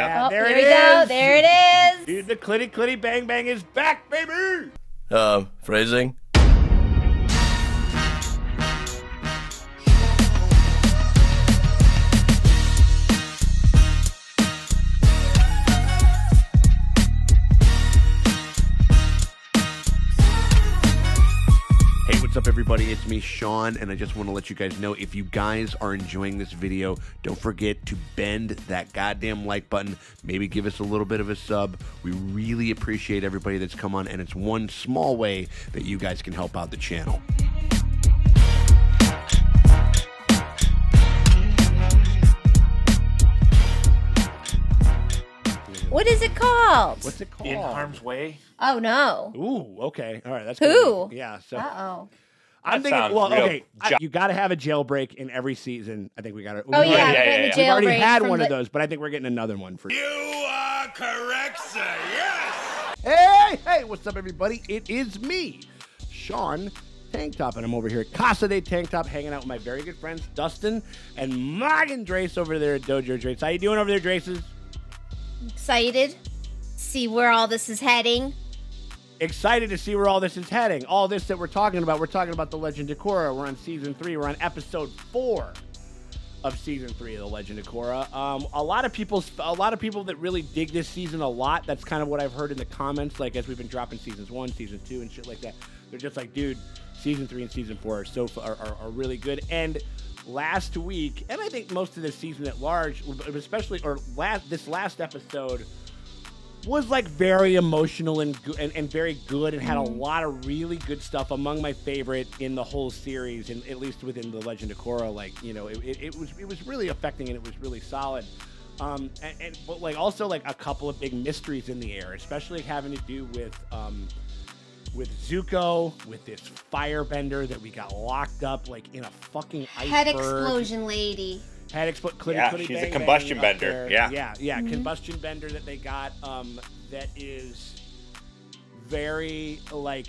Yeah, Oh, there here it we go. is. There it is. Dude, the Clitty Clitty Bang Bang is back, baby. Phrasing. What's up, everybody? It's me, Sean, and I just want to let you guys know, if you guys are enjoying this video, don't forget to bend that goddamn like button. Maybe give us a little bit of a sub. We really appreciate everybody that's come on, and it's one small way that you guys can help out the channel. What is it called? What's it called? In Harm's Way. Oh, no. Ooh, okay. All right, that's Who? good. Yeah, so Uh-oh. I'm That thinking, sounds well, real okay, you got to have a jailbreak in every season. I think we got to. Oh, yeah. yeah, we're yeah, getting yeah. a We've already jailbreak had from one the... of those, but I think we're getting another one for you. You are correct, sir. Yes. Hey, what's up, everybody? It is me, Sean Tank Top, and I'm over here at Casa de Tank Top, hanging out with my very good friends Dustin and Morgan Drace over there at Dojo Drace. How you doing over there, Draces? Excited. See where all this is heading. Excited to see where all this is heading. All this that we're talking about The Legend of Korra. We're on season 3. We're on episode 4 of season 3 of The Legend of Korra. A lot of people that really dig this season a lot. That's kind of what I've heard in the comments, like as we've been dropping seasons 1, season 2, and shit like that. They're just like, dude, season 3 and season 4 are really good. And last week, and I think most of the season at large, especially this last episode, was like very emotional and very good, and had a lot of really good stuff. Among my favorite in the whole series, and at least within the Legend of Korra, like, you know, it was really affecting, and it was really solid. But like also like a couple of big mysteries in the air, especially having to do with Zuko, with this firebender that we got locked up like in a fucking iceberg. Head explosion lady. Yeah, she's a combustion bender. Yeah. Combustion bender that they got. That is very like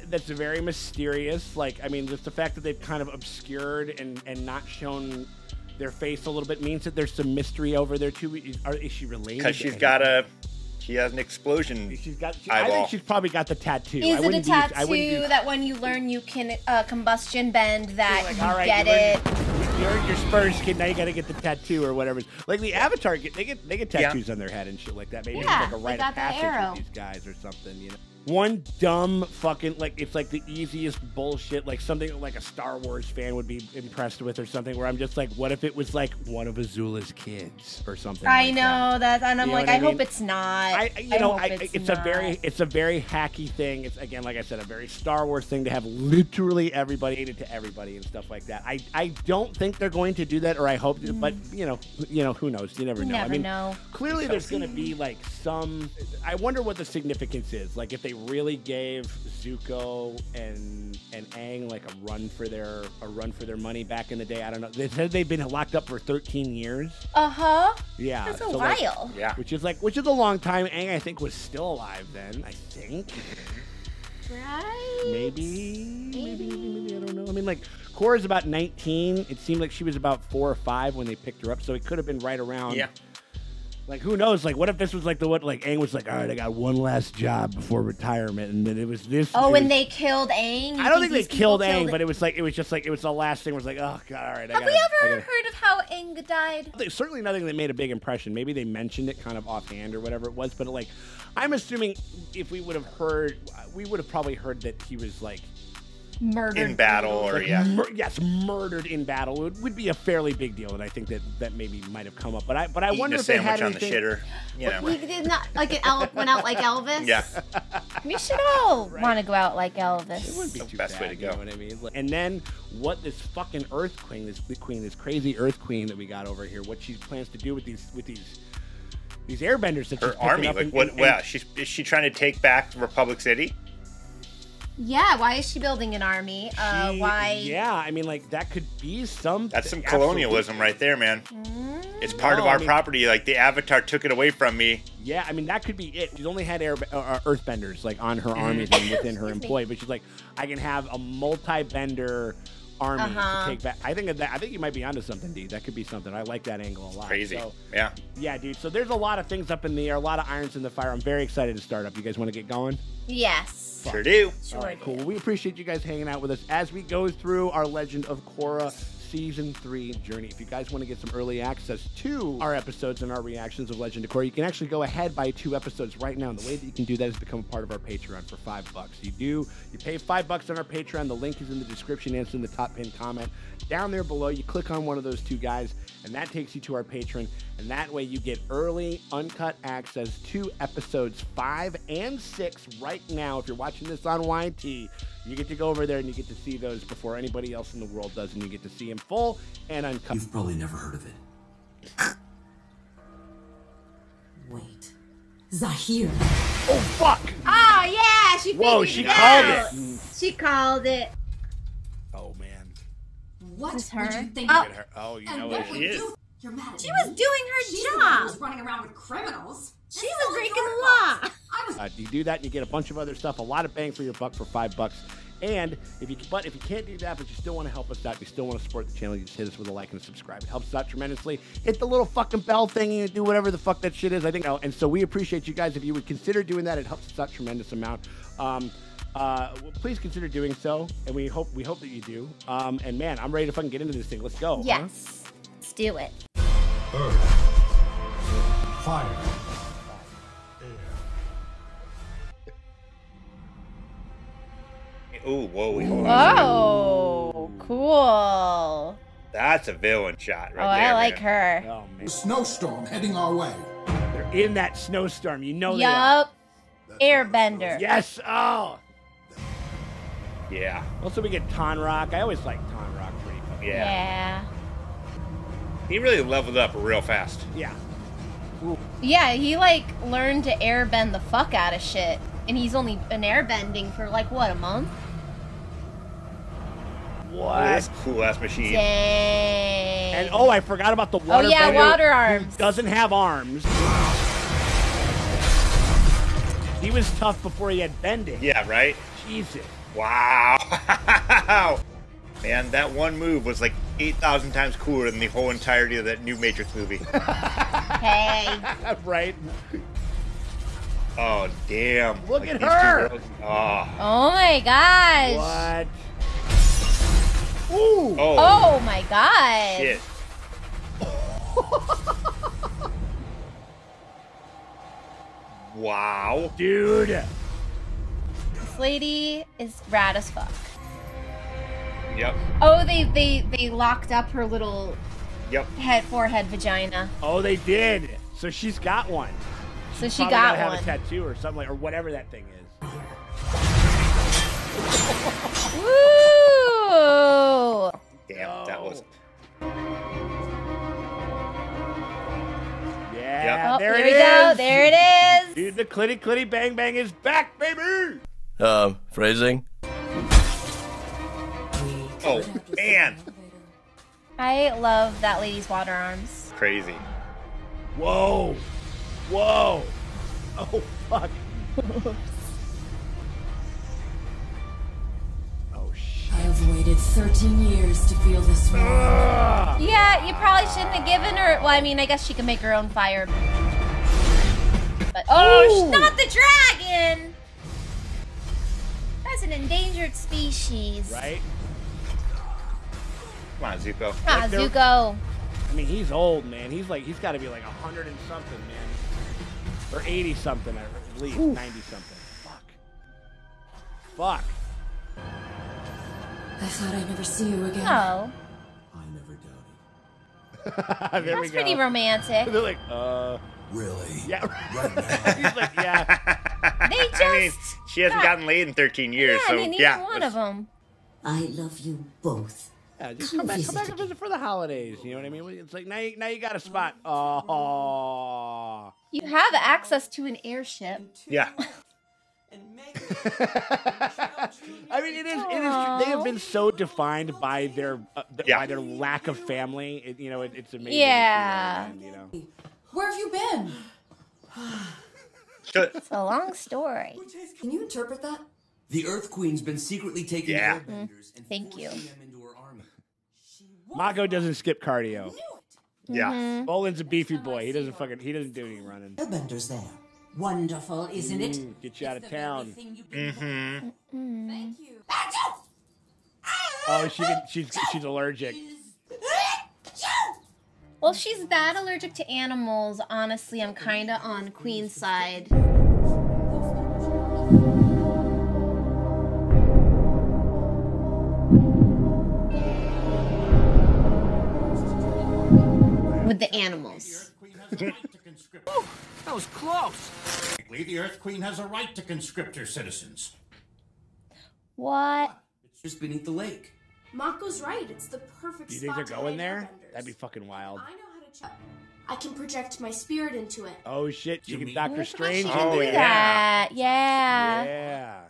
that's very mysterious. Like, I mean, just the fact that they've kind of obscured and not shown their face a little bit means that there's some mystery over there too. Is she related? Because she has an explosion. I think she's probably got the tattoo. Is it a tattoo that when you learn you can combustion bend that like, you all right, get it? You're your Spurs kid. Now you got to get the tattoo or whatever. Like the Avatar, they get tattoos on their head and shit like that. Maybe it's like a rite of passage with these guys or something. You know, one dumb fucking it's like the easiest bullshit. Like something like a Star Wars fan would be impressed with or something. Where I'm just like, what if it was like one of Azula's kids or something? I know that, and I'm like, I hope mean? it's not. It's a very hacky thing. It's, again, like I said, a very Star Wars thing to have literally everybody hated to everybody and stuff like that. I don't think they're going to do that, or I hope, but you know, who knows? You never know. I mean, clearly there's going to be like some. I wonder what the significance is. Like if they really gave Zuko and Aang like a run for their money back in the day. I don't know. They said they've been locked up for 13 years. Yeah, that's a while. Yeah, which is a long time. Aang, I think, was still alive then. I think. Right. Maybe. I don't know. I mean, like, Korra's about 19. It seemed like she was about 4 or 5 when they picked her up, so it could have been right around. Yeah. Like, who knows? Like, what if this was like Aang was like, all right, I got one last job before retirement, and then it was this. Oh, when they killed Aang? I don't think they killed Aang, but it was the last thing. Was like, oh god, all right. Have we ever heard of how Aang died? Certainly nothing that made a big impression. Maybe they mentioned it kind of offhand or whatever it was, but like, I'm assuming if we would have heard, we would have probably heard that he was like murdered in battle, or murdered in battle. It would be a fairly big deal, and I think that maybe might have come up. But I wonder if they had anything. On the shitter, you know. He did not like went out like Elvis. Yeah, we should all want to go out like Elvis. It wouldn't be too best bad, way to go. You know what I mean? And then what this fucking Earth Queen, this crazy Earth Queen that we got over here, what she plans to do with these airbenders that her she's army. Up is she trying to take back Republic City? Yeah, why is she building an army? Why? Yeah, I mean, like, that could be something. That's some colonialism right there, man. It's part of our property. Like, the Avatar took it away from me. Yeah, I mean, that could be it. She's only had earthbenders, like, on her armies and within her employ. But she's like, I can have a multi-bender army to take back. I think you might be onto something, D. That could be something. I like that angle a lot. Crazy. So, yeah. Yeah, dude. So there's a lot of things up in the air, a lot of irons in the fire. I'm very excited to start up. You guys want to get going? Yes. Sure do. Sure All right, do. cool. Well, we appreciate you guys hanging out with us as we go through our Legend of Korra Season 3 journey. If you guys want to get some early access to our episodes and our reactions of Legend of Korra, you can actually go ahead, buy 2 episodes right now. And the way that you can do that is become a part of our Patreon for $5. You pay $5 on our Patreon. The link is in the description and it's in the top pinned comment. Down there below, you click on one of those 2 guys, and that takes you to our Patreon. And that way you get early, uncut access to episodes 5 and 6 right now. If you're watching this on YT, you get to go over there and you get to see those before anybody else in the world does, and you get to see them full and uncut. You've probably never heard of it. Wait. Zaheer. Oh, fuck! Oh, yeah, she Whoa, figured she it called out. it. She called it. Oh, man. What It's would her. you think Oh. of her? Oh, you And know what what would she is. you- You're mad at She me. was doing her She's the one who job. was running around with criminals. She This was isn't breaking your the fault. law. I was You do that, and you get a bunch of other stuff, a lot of bang for your buck for $5. And if you can't do that, but you still want to help us out, you still want to support the channel, you just hit us with a like and a subscribe. It helps us out tremendously. Hit the little fucking bell thing and do whatever the fuck that shit is. I think, and so we appreciate you guys. If you would consider doing that, it helps us out a tremendous amount. Please consider doing so, and we hope that you do. And man, I'm ready to fucking get into this thing. Let's go. Yes. Let's do it. Earth, fire, Ooh, whoa, hold on. Oh, cool. That's a villain shot right Oh, there. I like man. her. Oh man, snowstorm heading our way. they're in that snowstorm. You know they are. Yup. Airbender. Yes. Oh. Yeah. Also, we get Tonrock. I always like Tonrock pretty fucking. Yeah. Yeah. He really leveled up real fast. Yeah. Yeah, he like learned to airbend the fuck out of shit. And he's only been airbending for like, what, a month? Oh, What? that's a cool ass machine. Dang. And oh, I forgot about the water. Oh, yeah, bender water who arms. Doesn't have arms. He was tough before he had bending. Yeah, right? Jesus. Wow. Man, that one move was like 8,000 times cooler than the whole entirety of that new Matrix movie. Hey. Right. Oh, damn. Look Like at these her. two girls- Oh. Oh my gosh. What? Ooh. Oh, Oh my god. shit. Wow. Dude. This lady is rad as fuck. Yep. Oh, they locked up her little Yep. forehead vagina. Oh, they did. So she's got one. So she Probably got gotta have one. a tattoo or something like, or whatever that thing is. Woo! Damn, that was. Yeah, Oh, there here it we go. is. There it is. Dude, the clitty clitty bang bang is back, baby. Phrasing? Oh, man. I love that lady's water arms. Crazy. Whoa. Whoa. Oh, fuck. Oh, shit. I've waited 13 years to feel this way. Yeah, you probably shouldn't have given her. Well, I mean, I guess she can make her own fire. But Ooh. not the dragon. That's an endangered species. Right? Come on, Zuko. Ah, Like they're- Zuko. I mean, he's old, man. He's got to be like 100 and something, man. Or 80 something, at least. 90 something. Fuck. I thought I'd never see you again. Oh, I never doubted. There we that's go. pretty romantic. They're like, Really? yeah. Right now? He's like, yeah. They just. I mean, she hasn't gotten laid in 13 years, yeah, so I mean, yeah. either one of them. I love you both. Yeah, just come back and visit for the holidays. You know what I mean? It's like now you got a spot. Oh. You have access to an airship. Yeah. I mean, it is. They have been so defined by their Yeah. by their lack of family. It's amazing. Yeah. To see, man, Where have you been? It's a long story. Can you interpret that? The Earth Queen's been secretly taking Yeah. airbenders and Thank you. forcing them into her army. Mako doesn't skip cardio. Yeah. Bolin's a beefy boy. He doesn't do any running. Airbenders there. Wonderful, isn't it? Get you out of town. Thank you. Oh, she's allergic. Well, she's that allergic to animals. Honestly, I'm kind of on Queen's side. With the animals. That was close. The Earth Queen has a right to conscript her citizens. What? It's just beneath the lake. Mako's right. It's the perfect Do you think spot they're to going hide there? airbenders. That'd be fucking wild. I know how to check. I can project my spirit into it. Oh shit, you You can mean- Doctor Strange Oh, in there. That, yeah. Yeah.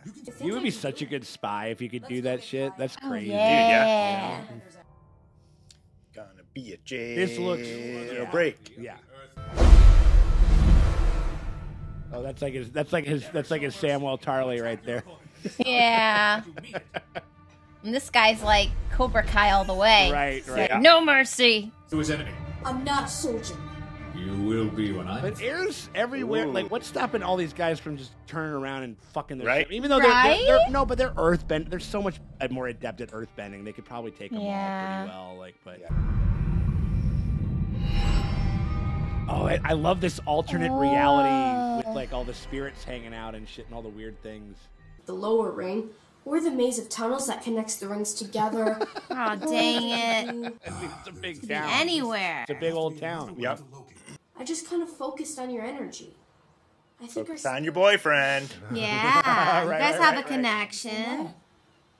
You would be such a good spy if you could do that shit. That's Oh, crazy. yeah. Gonna be a jail. This looks break. Yeah. Oh, that's like his Samuel Tarley right there. Yeah. And this guy's like Cobra Kai all the way. Right, It's right. like, no mercy. To his enemy. I'm not a soldier. You will be when I. But air's everywhere. Ooh. Like, what's stopping all these guys from just turning around and fucking their Right. shit? Even though Right? they're no, but they're earthbend. They're so much more adept at earthbending. They could probably take them Yeah. all pretty well. Like, but. Oh, I love this alternate reality with like all the spirits hanging out and shit and all the weird things. The lower ring, or the maze of tunnels that connects the rings together. Oh, dang it. It's a big Be town. anywhere. It's a big old town. Yep. I just kind of focused on your energy. I think our Sign your boyfriend. Yeah. You Right, guys right, have right, a connection.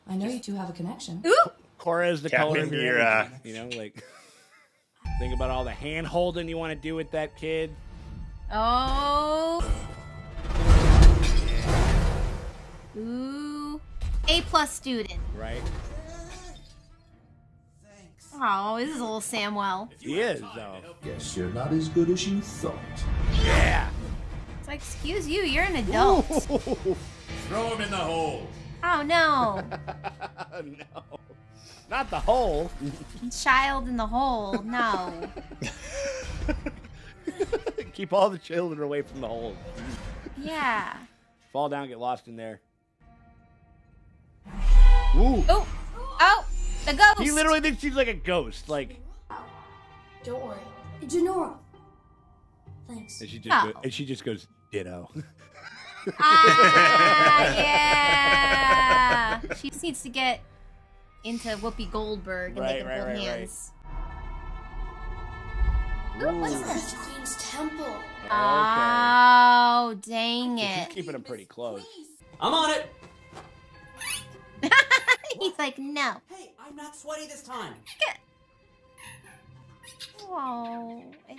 I know you two have a connection. Ooh. Korra is the Tap color of into your your, energy, you know, like think about all the hand holding you want to do with that kid. Oh. Ooh. A+ student. Right? Oh, this is a little Samwell. He is though. Guess you're not as good as you thought. Yeah. It's like, excuse you, you're an adult. Throw him in the hole. Oh no. No. Not the hole. Child in the hole. No. Keep all the children away from the hole. Yeah. Fall down, get lost in there. Ooh. Oh. Oh. The ghost. He literally thinks she's like a ghost. Like, Don't worry. Denora. Thanks. and she just goes ditto. Ah, yeah. She just needs to get into Whoopi Goldberg and they can hold hands. Ooh, what's Ooh. this? The Queen's Temple. Oh, dang She's it. keeping him pretty close. I'm on it. He's like, no. Hey, I'm not sweaty this time. Oh, I love him.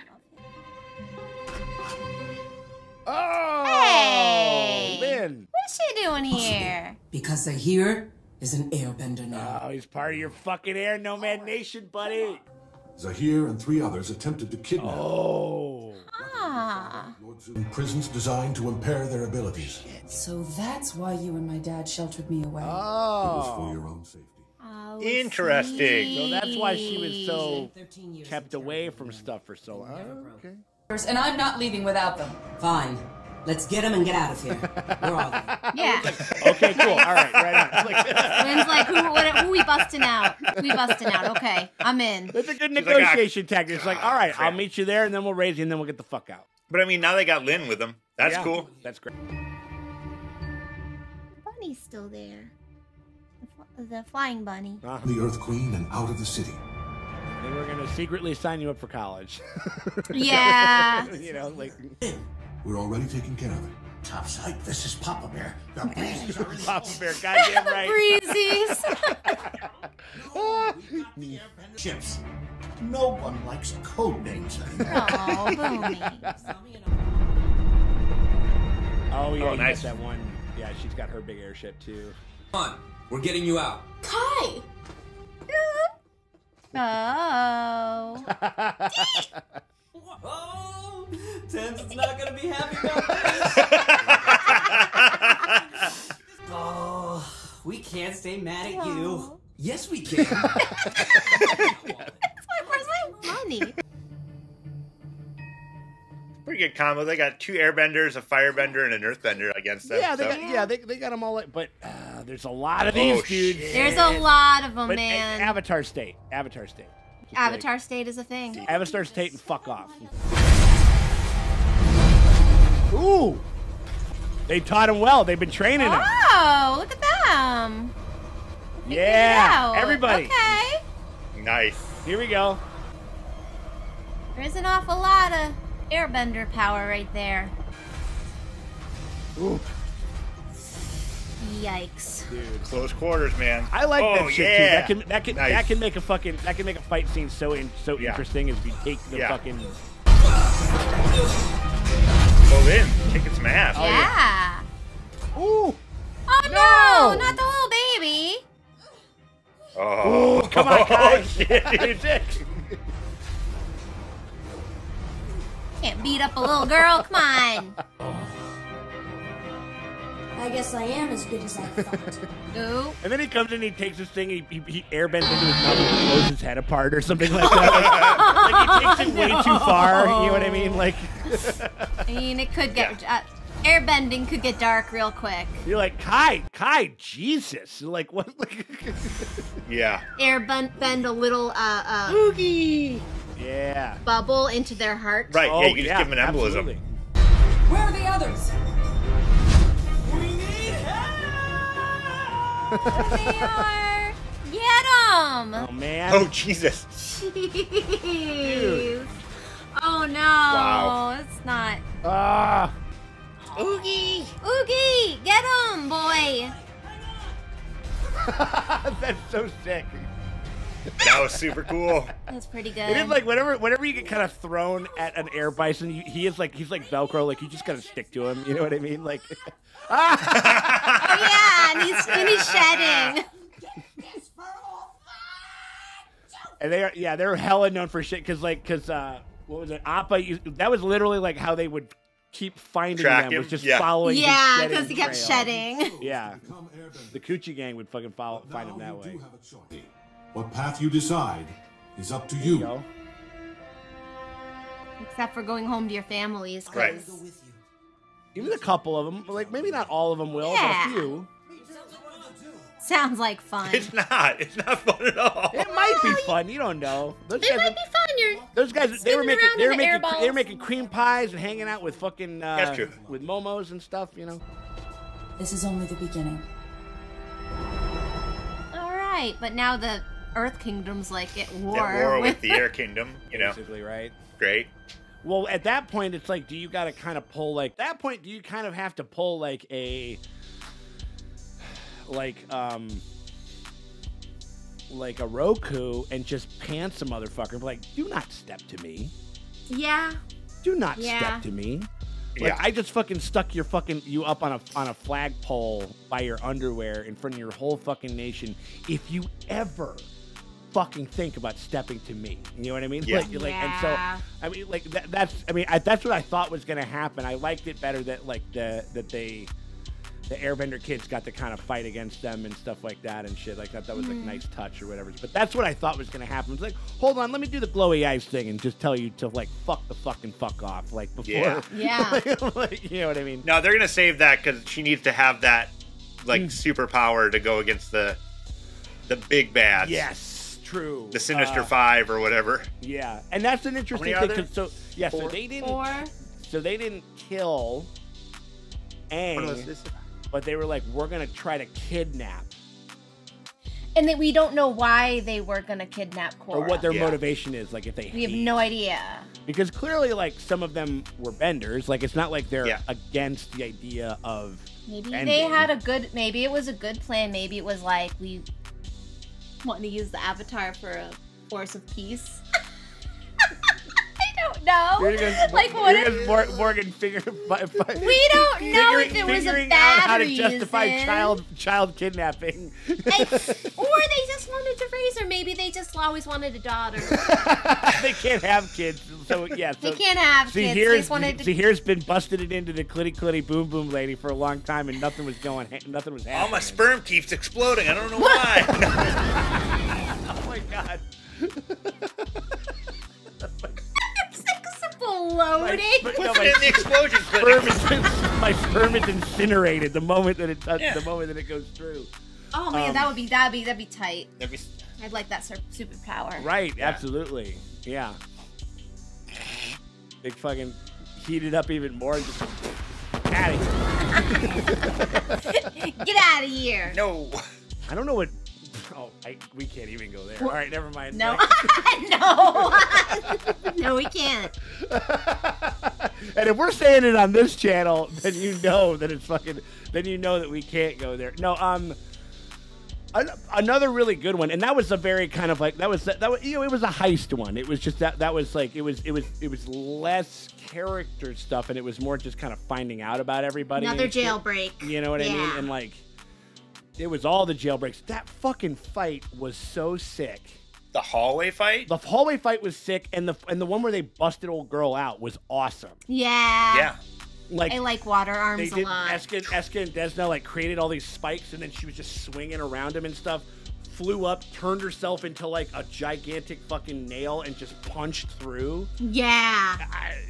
Oh, Hey! Lynn. What's she doing here? Because Zaheer is an airbender now. Oh, he's part of your fucking Air Nomad Nation, buddy. Zaheer and 3 others attempted to kidnap Oh. Ah. Lords in prisons designed to impair their abilities. So that's why you and my dad sheltered me away. It was for Oh. your own safety. Oh, Interesting. So that's why she was so 13 years kept away from stuff for so long. Okay. And I'm not leaving without them. Fine. Let's get them and get out of here. We're all there. Yeah. Okay, cool. All right, right on. Like, Lynn's like, who we busting out? We busting out. Okay, I'm in. that's a good She's like, negotiation tactic. It's like, all right, I'll crap. meet you there, and then we'll raise you, and then we'll get the fuck out. But I mean, now they got Lynn with them. That's Yeah, cool. That's great. Bunny's still there. The flying bunny. The Earth Queen and out of the city. Then we're gonna secretly sign you up for college. Yeah. You know, like We're already taking care of it. Top sight, this is Papa Bear. The breezes are in Papa Bear. Goddamn right. Breezies. ships. No one likes code names anymore. Oh, Boomy. Oh yeah, Oh, you nice. got that one. Yeah, she's got her big airship too. Come on, we're getting you out. Kai! Oh. Oh, Tens is not gonna be happy about this. Oh, we can't stay mad at you. No. Yes, we can. good combo. They got 2 airbenders, a firebender, and an earthbender against them. Yeah, they got them all. But there's a lot of these dudes. Shit. There's a lot of them, But man. Avatar State. Avatar State is a thing. Avatar State and fuck off. Ooh. They taught him well. They've been training him. Oh, look at them. Yeah. Everybody. Okay. Nice. Here we go. There's an awful lot of airbender power right there. Ooh. Yikes. Dude, close quarters, man. I like that shit yeah. too. That can make a fight scene so interesting if you take the fucking. Go in, kicking some ass. Yeah. Ooh. Oh no, not the little baby. Oh, come on, Kai. Shit, dude. Can't beat up a little girl. Come on. I guess I am as good as I thought. Ooh. And then he comes in, he takes this thing, he airbends into his mouth and blows his head apart or something like that. Like he takes it way too far. You know what I mean? Like. I mean, it could get airbending could get dark real quick. You're like Kai, Jesus! Like what? Yeah. Airbend a little Oogie. Yeah. bubble into their heart. Right. Yeah, you can just give them an embolism. Absolutely. Where are the others? There they are. Get them. Oh man. Oh Jesus. Jeez. Oh no. Wow. It's not. Ah. Oogie. Oogie. Get him, boy. That's so sick. That was super cool. That's pretty good. It is like whenever you get kind of thrown at an air bison, he's like Velcro. Like you just gotta stick to him. You know what I mean? Like. Oh yeah, and he's shedding. And they're hella known for shit because what was it? Appa. That was literally like how they would keep finding them. Was just following. Yeah, because he kept shedding. Yeah, the Coochie Gang would fucking find him that way. What path you decide is up to you. Except for going home to your families, because. Right. Even a couple of them, like maybe not all of them will, but a few. Sounds like fun. It's not. It's not fun at all. It might be fun. You don't know. It might be fun. Those guys, they were spinning making cream pies and hanging out with fucking That's true. with momos and stuff. You know. This is only the beginning. All right, but now the Earth Kingdom's like at war, At war with the Air Kingdom. You know. Basically, right. Great. Well, at that point, it's like, do you got to kind of pull like? At that point, do you kind of have to pull like a Roku and just pants a motherfucker? Like, do not step to me. Yeah. Do not step to me. Like, I just fucking stuck you up on a flagpole by your underwear in front of your whole fucking nation. If you ever fucking think about stepping to me, you know what I mean? Yeah. And so I mean, like that's what I thought was gonna happen. I liked it better that the Airbender kids got to kind of fight against them and stuff like that and shit. Like that was like a nice touch or whatever. But that's what I thought was gonna happen. It's like, hold on, let me do the glowy eyes thing and just tell you to like fuck off, like before. Yeah. Like, you know what I mean? No, they're gonna save that because she needs to have that like superpower to go against the big bads. Yes. True. The Sinister Five or whatever. Yeah, and that's an interesting How many thing. are there? So they didn't kill Aang, but they were like, we're gonna try to kidnap, And that we don't know why they were gonna kidnap Korra. or what their motivation is. Like if they We have no idea. because clearly, like some of them were benders. Like it's not like they're against the idea of Maybe bending. they had a good. Maybe it was a good plan. Maybe it was like we want to use the Avatar for a force of peace. I don't know. Like what? Morgan figure. We don't know if it was a out bad how to reason. justify child kidnapping. Or they just wanted to raise her. Maybe they just always wanted a daughter. They can't have kids, so yeah. So They can't have kids. They just wanted to. Zaheer's been busted it into the clitty boom boom lady for a long time, and nothing was happening. All my sperm keeps exploding. I don't know why. Oh my god. It's like a simple exploding. Puts it in the explosion clip. My sperm is incinerated the moment that it the moment that it goes through. Oh man, that'd be tight. That'd be... I'd like that superpower. Right, absolutely. Yeah. Big fucking heat it up even more and just out of here. Get out of here. No. I don't know what. Oh, we can't even go there. All right, never mind. No. No, we can't. And if we're saying it on this channel, then you know that it's fucking. Then you know that we can't go there. No, another really good one, and that was a very kind of like that was you know, it was a heist one. It was just that was like it was less character stuff, and it was more just kind of finding out about everybody. Another jailbreak. You know what I mean? And like it was all the jailbreaks. That fucking fight was so sick. The hallway fight? The hallway fight was sick, and the one where they busted old girl out was awesome. Yeah. Yeah. Like, I like water arms a lot. Eska and Desna like created all these spikes, and then she was just swinging around him and stuff. Flew up, turned herself into like a gigantic fucking nail, and just punched through. Yeah.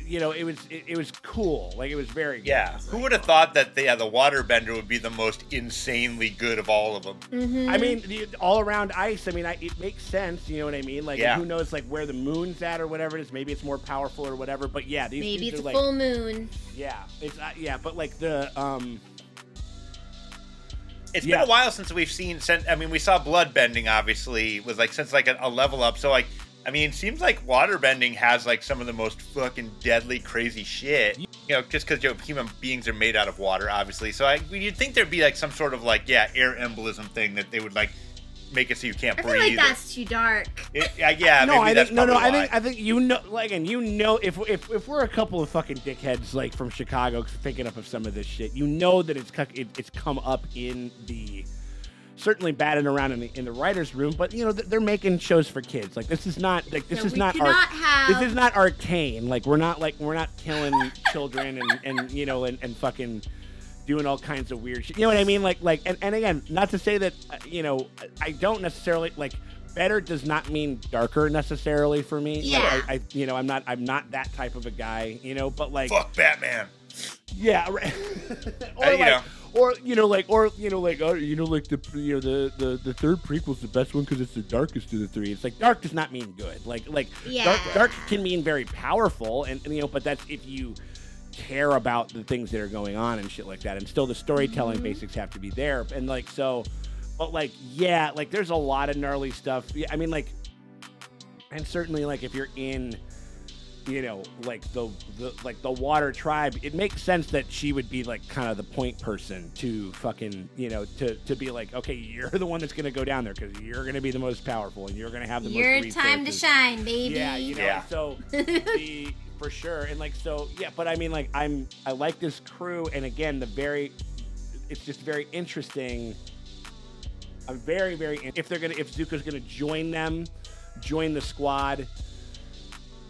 You know, it was cool. Like it was very good. Yeah. Who would have thought that the waterbender would be the most insanely good of all of them? Mm-hmm. I mean, all around ice. I mean, it makes sense. You know what I mean? Like, yeah. Who knows, like where the moon's at or whatever it is? Maybe it's more powerful or whatever. But yeah, maybe these it's are a like, full moon. Yeah, it's yeah, but like the It's been a while since we've seen. I mean, we saw bloodbending. Obviously, was like since like a level up. So like, I mean, it seems like waterbending has like some of the most fucking deadly, crazy shit. You know, just because human beings are made out of water, obviously. So you'd think there'd be like some sort of like air embolism thing that they would like make it so you can't breathe. I feel like that's too dark. Yeah, no, maybe that's probably why. I think you know, like, and you know, if we're a couple of fucking dickheads like from Chicago thinking up of some of this shit, you know that it's come up in the certainly batted around in the writers' room, but you know they're making shows for kids. Like this is not like this is not this is not Arcane. Like we're not killing children and you know and fucking doing all kinds of weird shit. You know what I mean? Like and again, not to say that you know I don't necessarily like better does not mean darker necessarily for me. Yeah. Like, I you know I'm not that type of a guy. You know, but like fuck Batman. Yeah. Right. Or the third prequel's the best one because it's the darkest of the three. It's like dark does not mean good. Like dark can mean very powerful, and you know, but that's if you care about the things that are going on and shit like that, and still the storytelling basics have to be there, and like so, but like yeah, like there's a lot of gnarly stuff. Yeah, I mean like, and certainly like if you're in. You know, like the water tribe, it makes sense that she would be like kind of the point person to fucking, you know, to be like, okay, you're the one that's gonna go down there because you're gonna be the most powerful and you're gonna have the most resources. Your time to shine, baby. Yeah, you know, so for sure, and like so, yeah. But I mean, like I like this crew, and again, it's just very interesting. I'm very if Zuko's gonna join the squad.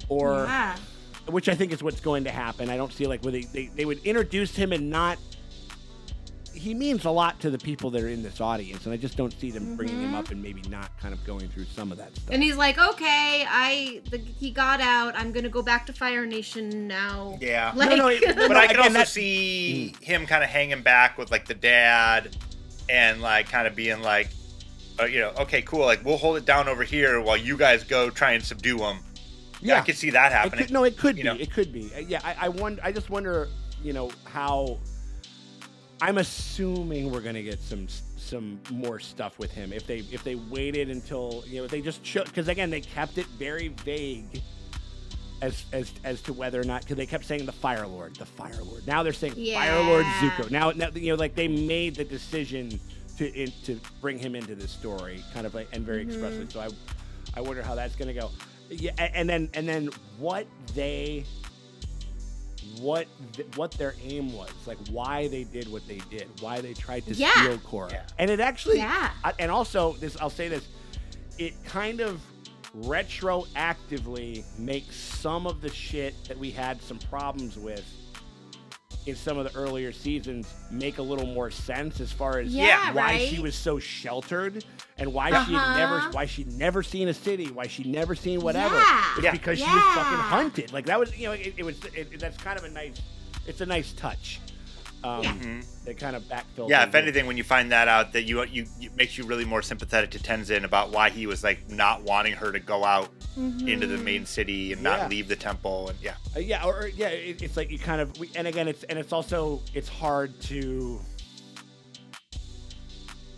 Or, which I think is what's going to happen. I don't see like where they would introduce him and not. He means a lot to the people that are in this audience, and I just don't see them bringing him up and maybe not kind of going through some of that stuff. And he's like, okay, he got out. I'm gonna go back to Fire Nation now. Yeah. Like, but I can also see him kind of hanging back with like the dad, and like kind of being like, you know, okay, cool. Like we'll hold it down over here while you guys go try and subdue him. Yeah, I could see that happening. It could be. It could be. Yeah, I just wonder, you know, how. I'm assuming we're gonna get some more stuff with him if they waited until you know they just because again they kept it very vague as to whether or not because they kept saying the Fire Lord. Now they're saying Fire Lord Zuko. Now you know like they made the decision to bring him into this story kind of like and very expressly. So I wonder how that's gonna go. Yeah, and then what their aim was, like why they did what they did, why they tried to steal Korra, and it actually, and also I'll say this, it kind of retroactively makes some of the shit that we had some problems with in some of the earlier seasons make a little more sense as far as Yeah, why right? she was so sheltered and why she'd never seen a city, why she'd never seen whatever. Yeah. It's Yeah. because she was fucking hunted. Like that was, you know, that's kind of a nice, it's a nice touch. It kind of backfilled. Yeah, if anything, when you find that out, that you it makes you really more sympathetic to Tenzin about why he was like not wanting her to go out into the main city and not leave the temple, and it's like you kind of, and again, it's also hard to,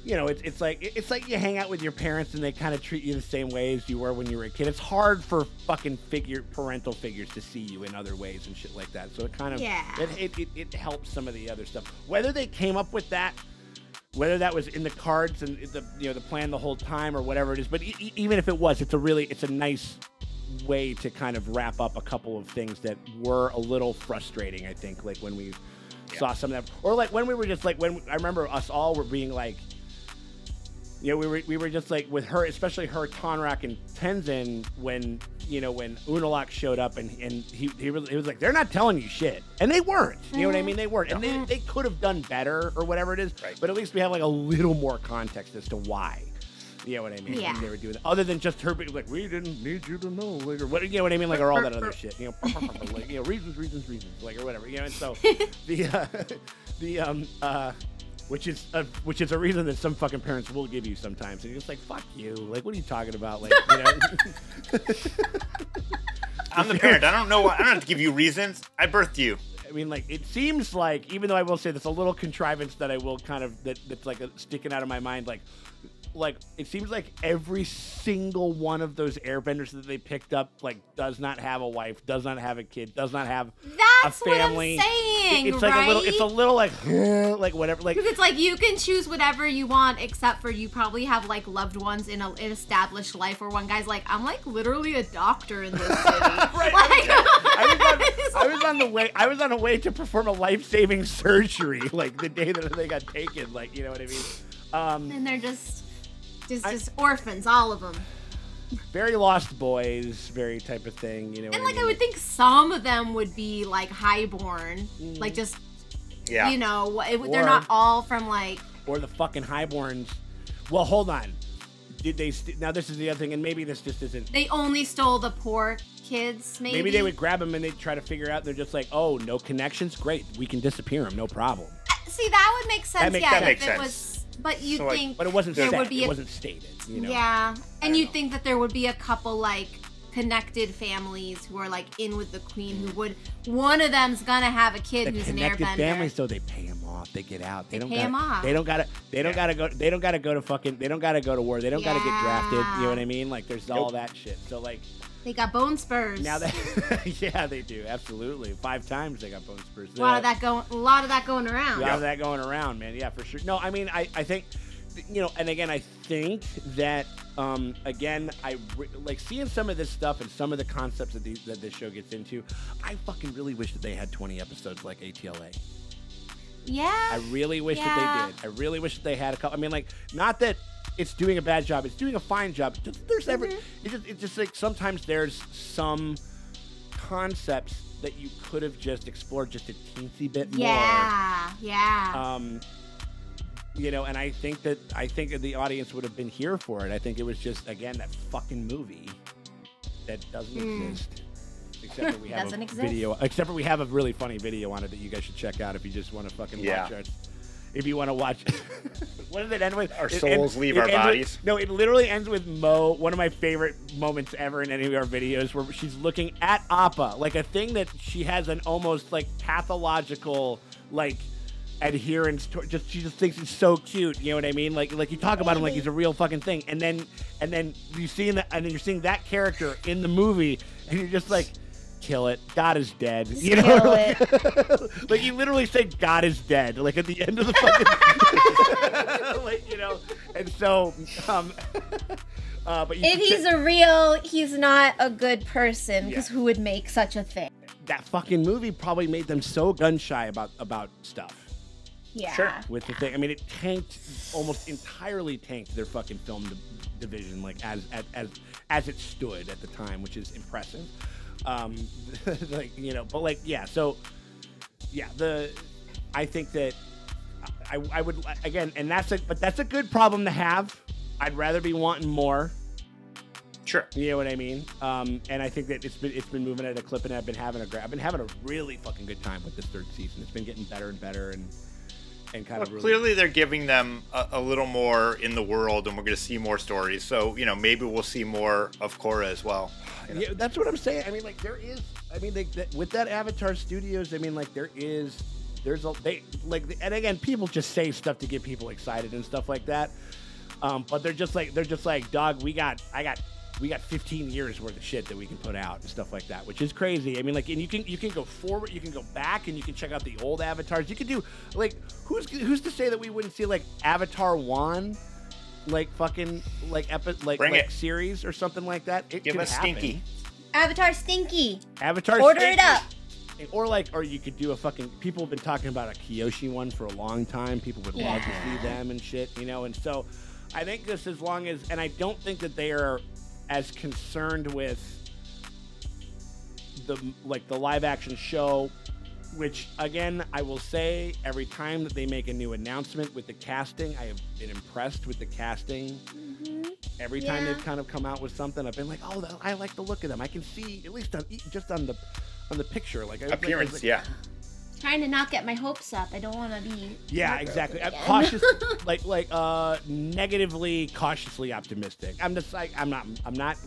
you know, it's like you hang out with your parents and they kind of treat you the same way as you were when you were a kid. It's hard for fucking parental figures to see you in other ways and shit like that. So it kind of it helps some of the other stuff. Whether they came up with that, whether that was in the cards and the plan the whole time or whatever it is, but even if it was, it's a nice way to kind of wrap up a couple of things that were a little frustrating. I think like when we saw some of that, or like when we were just like I remember us all were being like. You know, we were just like with her, especially her, Tonrak and Tenzin, when Unalaq showed up and he was like, they're not telling you shit, and they weren't. You know what I mean? They weren't, and they could have done better or whatever it is. Right. But at least we have like a little more context as to why. You know what I mean? Yeah. They were doing that. Other than just her being like, we didn't need you to know, like, or what? You know what I mean? Like, or all that other shit. You know, like, you know, reasons, like, or whatever. You know, and so which is a reason that some fucking parents will give you sometimes. And you're just like, fuck you. Like, what are you talking about? Like, you know. I'm the parent. I don't know. I don't have to give you reasons. I birthed you. I mean, like, it seems like, even though I will say there's a little contrivance that I will kind of, that's like sticking out of my mind, like it seems like every single one of those airbenders that they picked up like does not have a wife, does not have a kid, does not have a family. That's what I'm saying. It's like right? it's a little like like whatever, like because it's like you can choose whatever you want, except for you probably have like loved ones in an established life. Where one guy's like, I'm like literally a doctor in this city. Right. Like, I was on the way to perform a life-saving surgery like the day that they got taken. Like, you know what I mean? and they're just orphans, all of them. Very lost boys, very type of thing, you know. And what like I would think some of them would be like highborn, like just you know, they're not all from like or the fucking highborns. Well, hold on. Did they? Now this is the other thing, and maybe this just isn't. They only stole the poor kids. Maybe they would grab them and they'd try to figure out. They're just like, oh, no connections, great, we can disappear them, no problem. See, that would make sense. That makes if it sense. was. But you'd So, think but it wasn't there said. would be it wasn't stated. You know? Yeah, and you'd think that there would be a couple like connected families who are like in with the queen, who would one of them's gonna have a kid who's an connected airbender. families, though, they pay them off. They get out. They don't pay them off. They don't gotta go. They don't gotta go to fucking. They don't gotta go to war. They don't gotta get drafted. You know what I mean? Like there's all that shit. So like. They got bone spurs. Now that, yeah, they do absolutely. 5 times they got bone spurs. A lot of that going around. A lot of that going around, man. Yeah, for sure. No, I mean, I think, you know, and again, I think that, again, like seeing some of this stuff and some of the concepts that this show gets into. I fucking really wish that they had 20 episodes like ATLA. Yeah. I really wish that they did. I really wish that they had a couple. I mean, like, not that it's doing a bad job. It's doing a fine job. There's it's just like sometimes there's some concepts that you could have just explored just a teensy bit more. Yeah. You know, and I think that the audience would have been here for it. I think it was just, again, that fucking movie that doesn't exist. Except for we have video. Except for we have a really funny video on it that you guys should check out if you just want to fucking watch it. If you want to watch, what does it end with? Our souls leave our bodies. No, it literally ends with Mo. One of my favorite moments ever in any of our videos, where she's looking at Appa, like a thing that she has an almost like pathological like adherence to. She just thinks he's so cute. You know what I mean? Like you talk about him like he's a real fucking thing, and then you see you're seeing that character in the movie, and you're just like. Kill it. God is dead. You know, kill it. Like you literally say God is dead. Like at the end of the fucking, like, you know. And so, but he's not a good person, because who would make such a thing? That fucking movie probably made them so gun shy about stuff. Yeah. Sure. With the thing, I mean, it almost entirely tanked their fucking film division, like as it stood at the time, which is impressive. Like, you know, but like, yeah, so yeah, I think that I would again, and that's a good problem to have. I'd rather be wanting more. Sure. You know what I mean? And I think that it's been moving at a clip, and I've been having a really fucking good time with this third season. It's been getting better and better, and kind of really... Clearly they're giving them a little more in the world, and we're going to see more stories. So maybe we'll see more of Korra as well. Yeah, that's what I'm saying. I mean, like with that Avatar Studios, I mean, like and again, people just say stuff to get people excited and stuff like that. But they're just like, dog, we got 15 years worth of shit that we can put out and stuff like that, which is crazy. I mean, like, and you can go forward, you can go back, and you can check out the old avatars. You can do, like, who's to say that we wouldn't see, like, Avatar 1, like, fucking, like, series or something like that? It Give could us happen. Stinky. Avatar Stinky. Order it up. Or you could do a fucking, people have been talking about a Kyoshi one for a long time. People would love to see them and shit, and so I think this, as long as, and I don't think that they are as concerned with the live action show, which again, I will say, every time that they make a new announcement with the casting, I have been impressed with the casting. Every time they've kind of come out with something, I've been like, oh, I like the look of them. I can see, at least just on the picture, like appearance, Trying to not get my hopes up. I don't want to be. Yeah, exactly. I'm cautious, negatively, cautiously optimistic. I'm just like, I'm not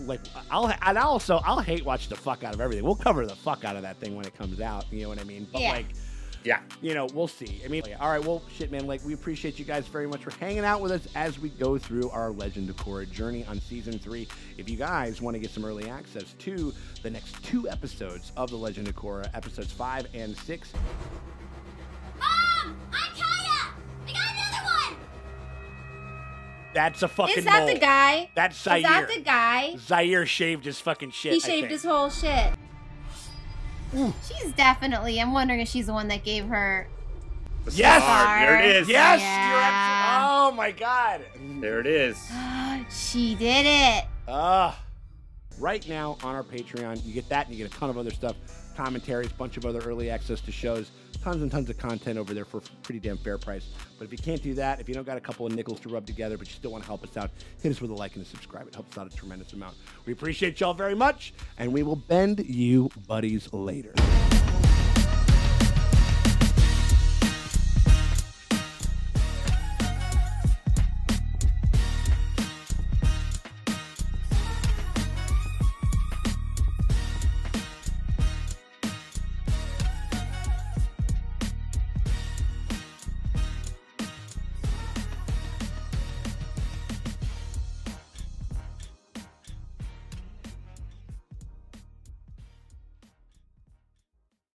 like, I'll hate watch the fuck out of everything. We'll cover the fuck out of that thing when it comes out. You know what I mean? But we'll see. I mean, all right, well, shit, man. Like, we appreciate you guys very much for hanging out with us as we go through our Legend of Korra journey on season 3. If you guys want to get some early access to the next 2 episodes of the Legend of Korra, episodes 5 and 6. Mom, I'm Kaya. I got another one. That's a fucking. Is that mole. the guy? That's Zaheer. Is that the guy? Zaheer shaved his fucking shit. He shaved his whole shit. She's definitely. I'm wondering if she's the one that gave her. Yes, there it is. Yes, Yeah. you're absolutely. Oh my god. There it is. She did it. Right now on our Patreon, you get that, and you get a ton of other stuff, commentaries, bunch of other early access to shows, tons and tons of content over there for a pretty damn fair price. But if you can't do that, if you don't got a couple of nickels to rub together, but you still want to help us out, hit us with a like and a subscribe. It helps out a tremendous amount. We appreciate y'all very much, and we will bend you buddies later.